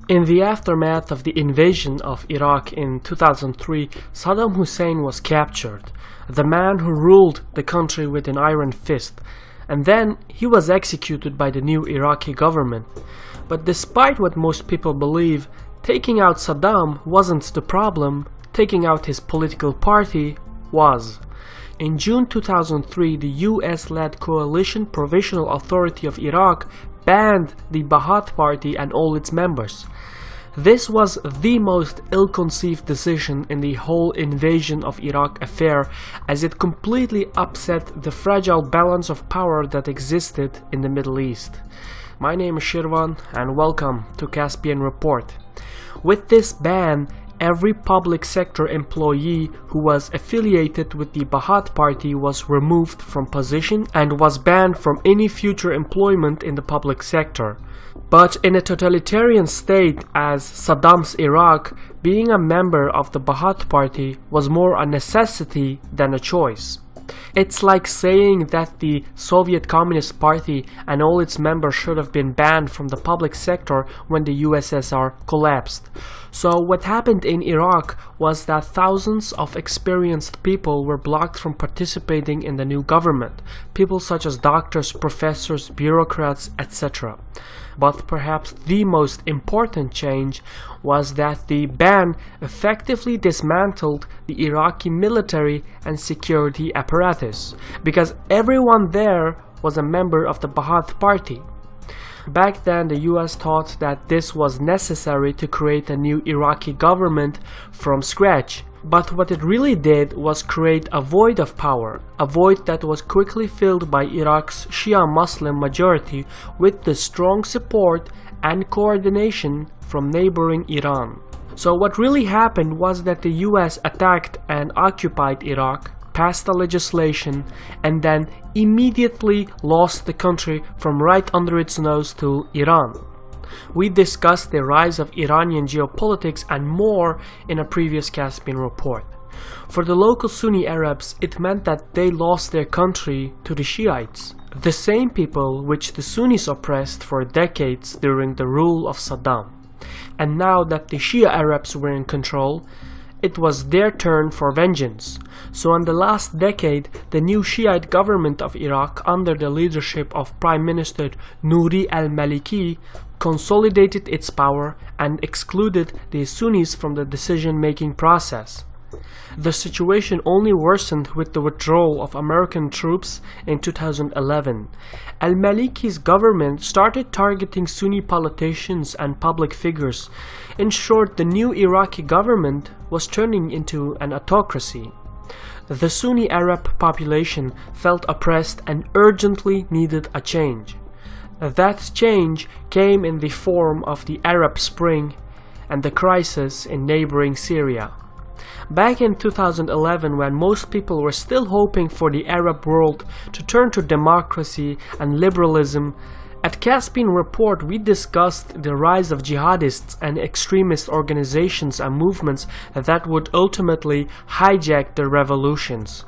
In the aftermath of the invasion of Iraq in 2003, Saddam Hussein was captured, the man who ruled the country with an iron fist, and then he was executed by the new Iraqi government. But despite what most people believe, taking out Saddam wasn't the problem, taking out his political party was. In June 2003, the US-led Coalition Provisional Authority of Iraq banned the Baath-Partei and all its members. This was the most ill-conceived decision in the whole invasion of Iraq affair, as it completely upset the fragile balance of power that existed in the Middle East. My name is Shirvan and welcome to Caspian Report. With this ban, every public sector employee who was affiliated with the Baath-Partei was removed from position and was banned from any future employment in the public sector. But in a totalitarian state as Saddam's Iraq, being a member of the Baath-Partei was more a necessity than a choice. It's like saying that the Soviet Communist Party and all its members should have been banned from the public sector when the USSR collapsed. So what happened in Iraq was that thousands of experienced people were blocked from participating in the new government, people such as doctors, professors, bureaucrats, etc. But perhaps the most important change was that the ban effectively dismantled the Iraqi military and security apparatus, because everyone there was a member of the Baath-Partei. Back then, the US thought that this was necessary to create a new Iraqi government from scratch. But what it really did was create a void of power, a void that was quickly filled by Iraq's Shia Muslim majority with the strong support and coordination from neighboring Iran. So what really happened was that the US attacked and occupied Iraq, passed the legislation, and then immediately lost the country from right under its nose to Iran. We discussed the rise of Iranian geopolitics and more in a previous Caspian report. For the local Sunni Arabs, it meant that they lost their country to the Shiites, the same people which the Sunnis oppressed for decades during the rule of Saddam. And now that the Shia Arabs were in control, it was their turn for vengeance. So in the last decade, the new Shiite government of Iraq under the leadership of Prime Minister Nouri al-Maliki consolidated its power and excluded the Sunnis from the decision-making process. The situation only worsened with the withdrawal of American troops in 2011. Al-Maliki's government started targeting Sunni politicians and public figures. In short, the new Iraqi government was turning into an autocracy. The Sunni Arab population felt oppressed and urgently needed a change. That change came in the form of the Arab Spring and the crisis in neighboring Syria. Back in 2011, when most people were still hoping for the Arab world to turn to democracy and liberalism, at Caspian Report we discussed the rise of jihadists and extremist organizations and movements that would ultimately hijack the revolutions.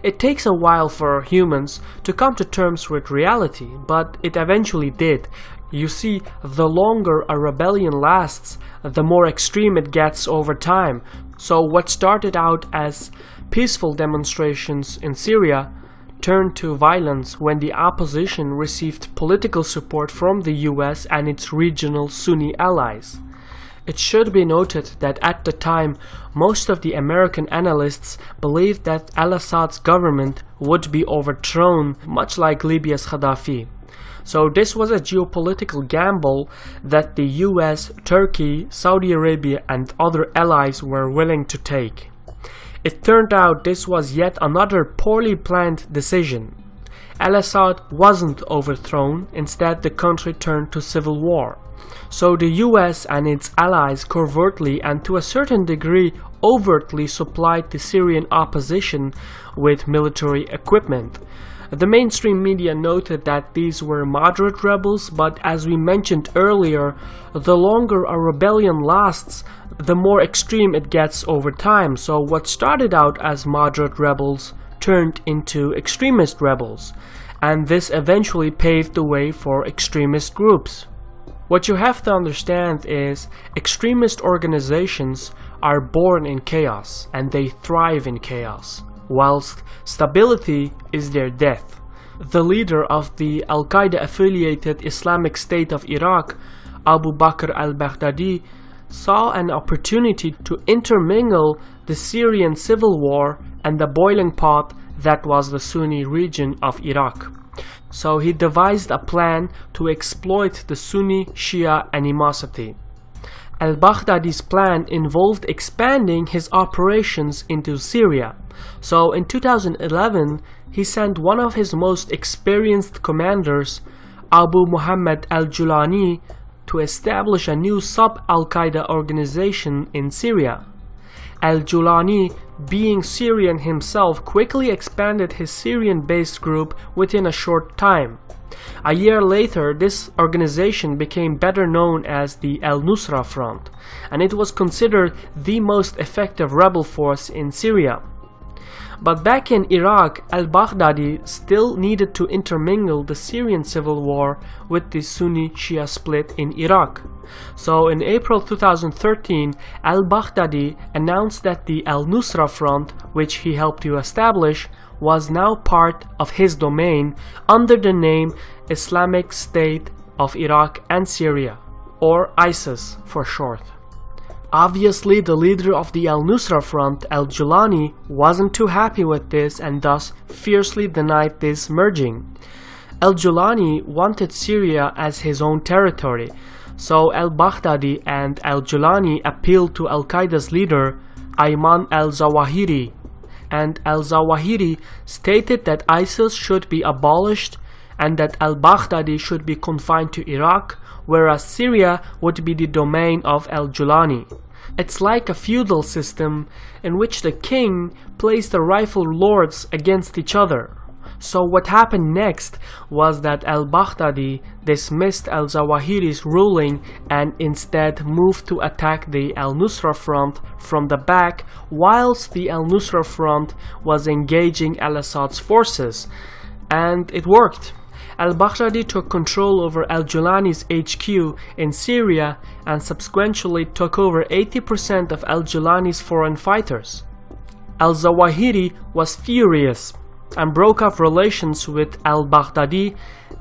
It takes a while for humans to come to terms with reality, but it eventually did. You see, the longer a rebellion lasts, the more extreme it gets over time. So what started out as peaceful demonstrations in Syria turned to violence when the opposition received political support from the US and its regional Sunni allies. It should be noted that at the time, most of the American analysts believed that al-Assad's government would be overthrown, much like Libya's Gaddafi. So this was a geopolitical gamble that the US, Turkey, Saudi Arabia and other allies were willing to take. It turned out this was yet another poorly planned decision. Al-Assad wasn't overthrown, instead the country turned to civil war. So the US and its allies covertly and to a certain degree overtly supplied the Syrian opposition with military equipment. The mainstream media noted that these were moderate rebels, but as we mentioned earlier, the longer a rebellion lasts, the more extreme it gets over time. So what started out as moderate rebels turned into extremist rebels, and this eventually paved the way for extremist groups. What you have to understand is extremist organizations are born in chaos and they thrive in chaos, whilst stability is their death. The leader of the Al-Qaeda-affiliated Islamic State of Iraq, Abu Bakr al-Baghdadi, saw an opportunity to intermingle the Syrian civil war and the boiling pot that was the Sunni region of Iraq. So he devised a plan to exploit the Sunni-Shia animosity. Al-Baghdadi's plan involved expanding his operations into Syria. So in 2011, he sent one of his most experienced commanders, Abu Muhammad al-Julani, to establish a new sub-Al-Qaeda organization in Syria. Al-Julani, being Syrian himself, quickly expanded his Syrian-based group within a short time. A year later, this organization became better known as the Al-Nusra Front, and it was considered the most effective rebel force in Syria. But back in Iraq, al-Baghdadi still needed to intermingle the Syrian civil war with the Sunni-Shia split in Iraq. So in April 2013, al-Baghdadi announced that the Al-Nusra Front, which he helped to establish, was now part of his domain under the name Islamic State of Iraq and Syria, or ISIS for short. Obviously, the leader of the Al-Nusra Front, Al-Julani, wasn't too happy with this and thus fiercely denied this merging. Al-Julani wanted Syria as his own territory, so al-Baghdadi and Al-Julani appealed to Al-Qaeda's leader, Ayman al-Zawahiri, and al-Zawahiri stated that ISIS should be abolished and that al-Baghdadi should be confined to Iraq, whereas Syria would be the domain of Al-Julani. It's like a feudal system in which the king placed the rightful lords against each other. So what happened next was that al-Baghdadi dismissed al-Zawahiri's ruling and instead moved to attack the Al-Nusra Front from the back whilst the Al-Nusra Front was engaging al-Assad's forces. And it worked. Al-Baghdadi took control over Al-Julani's HQ in Syria and subsequently took over 80% of Al-Julani's foreign fighters. Al-Zawahiri was furious and broke off relations with al-Baghdadi,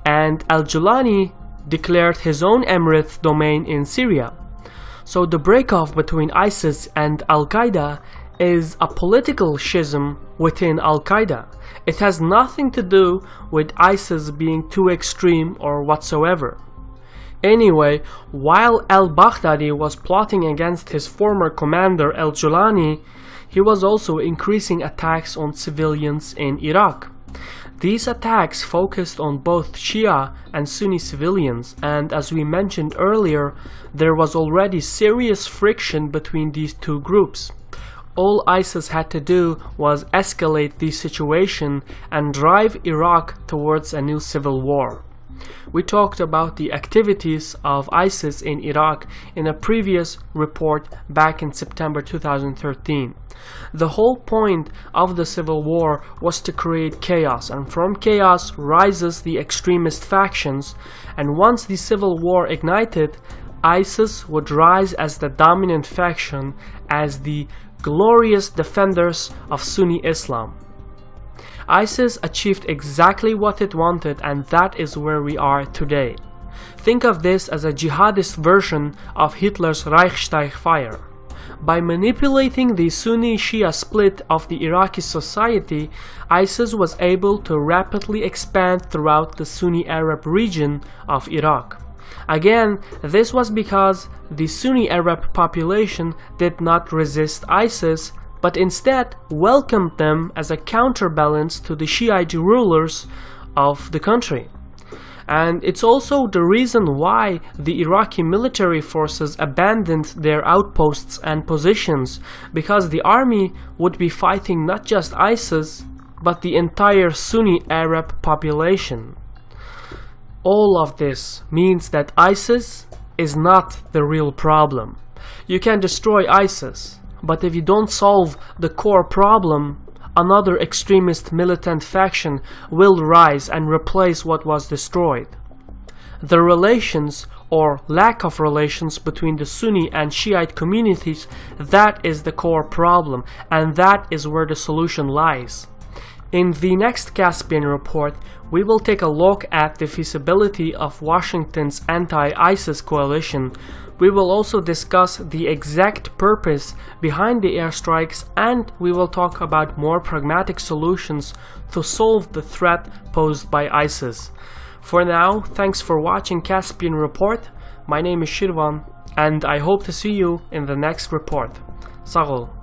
and Al-Julani declared his own emirate domain in Syria. So the breakoff between ISIS and Al-Qaeda is a political schism within Al-Qaeda. It has nothing to do with ISIS being too extreme or whatsoever. Anyway, while al-Baghdadi was plotting against his former commander Al-Julani, he was also increasing attacks on civilians in Iraq. These attacks focused on both Shia and Sunni civilians, and as we mentioned earlier, there was already serious friction between these two groups. All ISIS had to do was escalate the situation and drive Iraq towards a new civil war. We talked about the activities of ISIS in Iraq in a previous report back in September 2013. The whole point of the civil war was to create chaos, and from chaos rises the extremist factions, and once the civil war ignited, ISIS would rise as the dominant faction, as the glorious defenders of Sunni Islam. ISIS achieved exactly what it wanted, and that is where we are today. Think of this as a jihadist version of Hitler's Reichstag fire. By manipulating the Sunni-Shia split of the Iraqi society, ISIS was able to rapidly expand throughout the Sunni Arab region of Iraq. Again, this was because the Sunni Arab population did not resist ISIS, but instead welcomed them as a counterbalance to the Shiite rulers of the country. And it's also the reason why the Iraqi military forces abandoned their outposts and positions, because the army would be fighting not just ISIS, but the entire Sunni Arab population. All of this means that ISIS is not the real problem. You can destroy ISIS, but if you don't solve the core problem, another extremist militant faction will rise and replace what was destroyed. The relations or lack of relations between the Sunni and Shiite communities, that is the core problem, and that is where the solution lies. In the next Caspian report, we will take a look at the feasibility of Washington's anti-ISIS coalition. We will also discuss the exact purpose behind the airstrikes, and we will talk about more pragmatic solutions to solve the threat posed by ISIS. For now, thanks for watching Caspian Report. My name is Shirvan, and I hope to see you in the next report. Sağ ol.